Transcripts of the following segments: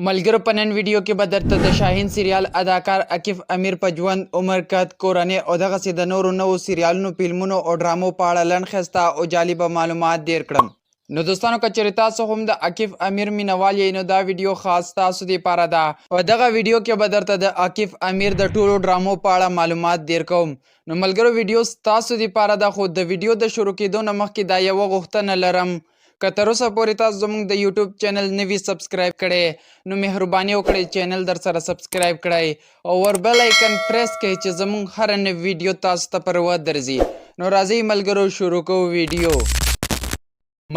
ملګرو په نن ویډیو کې به درته د شاهین سریال اداکار عکیف امیر په ژوند عمر قد کورنۍ او دغسې د نورو نوو سریالونو فلمونو او ډرامو په اړه لنډ ښایسته او جالبه معلومات ډیر کړم. نو دوستانو که چېرې تاسو هم د عکیف امیر مینوال یې نو دا ویډیو خاص تاسو دپاره ده. په دغه ویډیو کې به درته د عکیف امیر د ټولو ډرامو په اړه معلومات ډیر کوم. نو ملګرو ویډیو ستاسو دپاره ده، خو د ویډیو د شروع کېدو نه مخکې دا یوه غوښتنه لرم، که تر اوسه پورې تاسو زموږ د یوټیوب چینل نه وي سبسکرایب کړی نو مهرباني وکړئ چینل در سره سبسکرایب کړئ او ور بیل آیکن پریس کړئ چې زموږ هره نوې ویډیو تاسو ته پر وخت درځي. نو راځئ ملګرو شروع کوو ویډیو.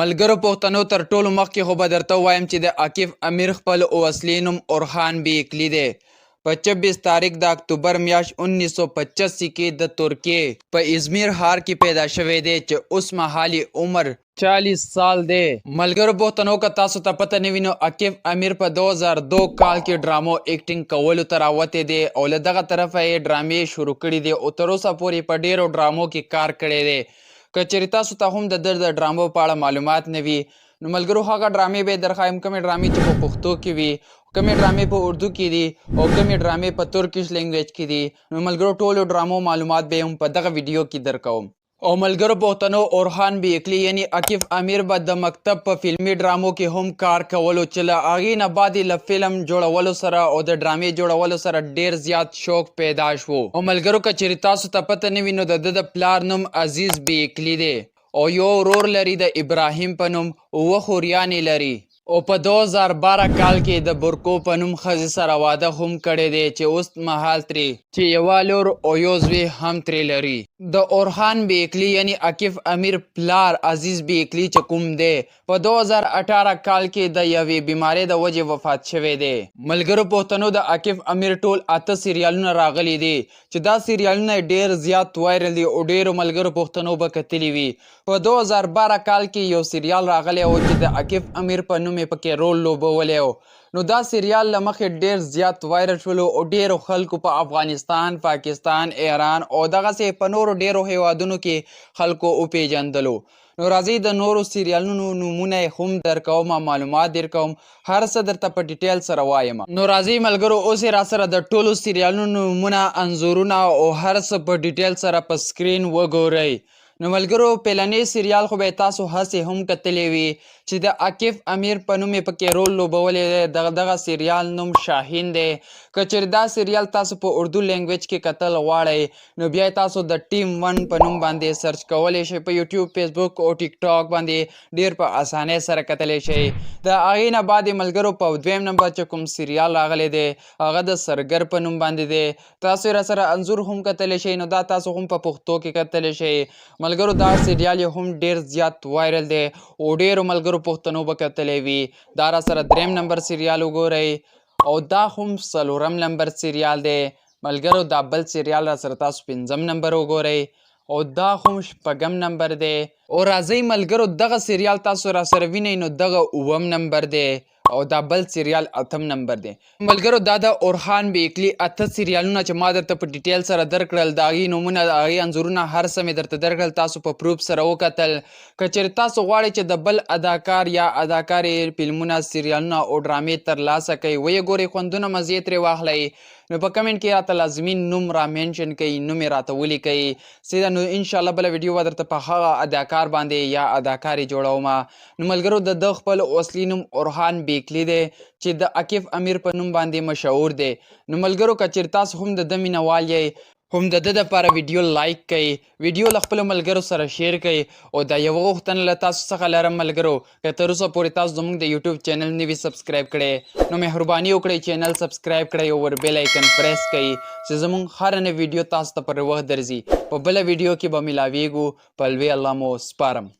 ملګرو پښتنو تر ټولو مخکې خو به درته ووایم چې د عکیف امیر خپل اصلي نوم اورخان بیکلي دی. په 26 تاریخ د اکتوبر میاشت 1985 کې د ترکیې په ازمیر ښار کې پیدا شوی دی چې اوس مهال عمر 40 سال دی. ملګرو پښتنو که تاسو ته پته نه وي نو عکیف امیر په 2002 کال کې ډرامو ایکټینګ کولو ته راوتی دی او له دغه طرفه یې ډرامې شروع کړي دي او تر اوسه پورې په ډیرو ډرامو کې کار کړی دی. که چېرې تاسو ته هم د د ډرامو په اړه معلومات نه وي نو ملګرو هغه ډرامې به یې درښایم، کومې ډرامې چې په پښتو کې وي، کومې ډرامې په اردو کې دي او کومې ډرامې په ترکیش لینګویج کې دي. نو ملګرو ټولو ډرامو معلومات به هم په دغه ویډیو کې درکوم. او ملګرو پښتنو اورخان بیکلي یعنی عکیف امیر به د مکتب په فلمي ډرامو کې هم کار کولو چې له هغې نه بعد یې له فلم جوړولو سره او د ډرامې جوړولو سره ډیر زیات شوق پیدا شو. او ملګرو که چېرې تاسو ته پته نه وي نو د پلار نوم عزیز بیکلي دی او یو ورور لري د ابراهیم په نوم، اووه خوریانې لري او په 2012 کال کې د برکو په نوم ښځې سره واده هم کړی دی چې اوس مهال ترې چې یوه لور او یو زوی هم ترې لري. د اورخان بیکلي یعنی عکیف امیر پلار عزیز بیکلي چې کوم دی په 2018 کال کې د یوې بیمارۍ د وجې وفات شوی دی. ملګرو پښتنو د عکیف امیر ټول 8 سریالونه راغلي دي چې دا سریالونه ډیر زیات وایرل دي او ډیرو ملګرو پښتنو به کتلي وي. په 2012 کال کې یو سریال راغلی و چې د عکیف امیر په نوم یې پکې رول لوبولی و. نو دا سریال له مخې ډیر زیات وایرل شولو او ډیرو خلکو په افغانستان، پاکستان، ایران او دغسې په نورو ډیرو هیوادونو کې خلکو وپیژندلو. نو راځئ د نورو سریالونو نومونه یې هم درکوم، معلومات در کوم، هر څه درته په ډیټیل سره وایم. نو راځئ ملګرو اوس یې راسره د ټولو سریالونو نومونه، انځورونه او هر څه په ډیټیل سره په سکرین وګورئ. نو ملګرو پیلنی سریال خو به تاسو هسې هم کتلی وي چې د عکیف امیر په نوم یې پکې رول لوبولی دی. دغه سریال نوم شاهین دی. که چېرې دا سریال تاسو په اردو لینګویج کې کتل غواړئ نو بیا تاسو د ټیم 1 په نوم باندې سرچ کولی شئ. په یوټیوب، فیسبوک او ټیک ټاک باندې ډیر په اسانۍ سره کتلی شئ. د هغې نه بعد ملګرو په دویم نمبر چې کوم سریال راغلی دی هغه د سرګر په نوم باندې دی. تاسو یې راسره انځور هم کتلی شئ، نو دا تاسو هم په پښتو کې کتلی شئ. ملګرو دا سریال یې هم ډیر زیات وایرل دی او ډیرو ملګرو پښتنو به کتلی وي. دا راسره دریم نمبر سریال وګورئ او دا هم څلورم نمبر سریال دی. ملګرو دا بل سریال راسره تاسو 5م نمبر وګورئ او دا هم 6م نمبر دی. او راځئ ملګرو دغه سریال تاسو راسره وینئ نو دغه 9م نمبر دی او دا بل سریال 8م نمبر دی. ملګرو دا د اورخان بیکلي 8 سریالونه چې ما درته په ډیټیل سره درکړل، د هغې نومونه، د هغې انځورونه، هر څه مې درته درکړل، تاسو په پروف سره وکتل. که چېرې تاسو غواړئ چې د بل اداکار یا اداکارې فلمونه، سریالونه او ډرامې ترلاسه کوئ، ویې ګورئ، خوندونه مزې ترې واخلئ، نو په کمنټ کې راته لازمي نوم را مینشن کړئ، نوم یې راته ولیکئ سیده. نو انشاءالله بله ویډیو به درته په هغه اداکار باندې یا اداکارې جوړوم. نو ملګرو د خپل اصلي نوم اورخان بیکلي دی چې د عکیف امیر په نوم باندې مشهور دی. نو ملګرو که چېرې تاسو هم د مینوال یئ هم د دپاره ویډیو لایک کړئ، ویډیو له خپلو ملګرو سره شیر کړئ او دا یوه غوښتنه له تاسو څخه لرم ملګرو، که تر اوسه پورې تاسو زموږ د یوټیوب چینل نه وي سبسکرایب کړی نو مهرباني وکړئ چینل سبسکرایب کړئ او ور بیل آیکن پریس کړئ چې زموږ هره نوې ویډیو تاسو ته پر وخت درځي. په بله ویډیو کې به ملاویږو. په الوی الله مو سپارم.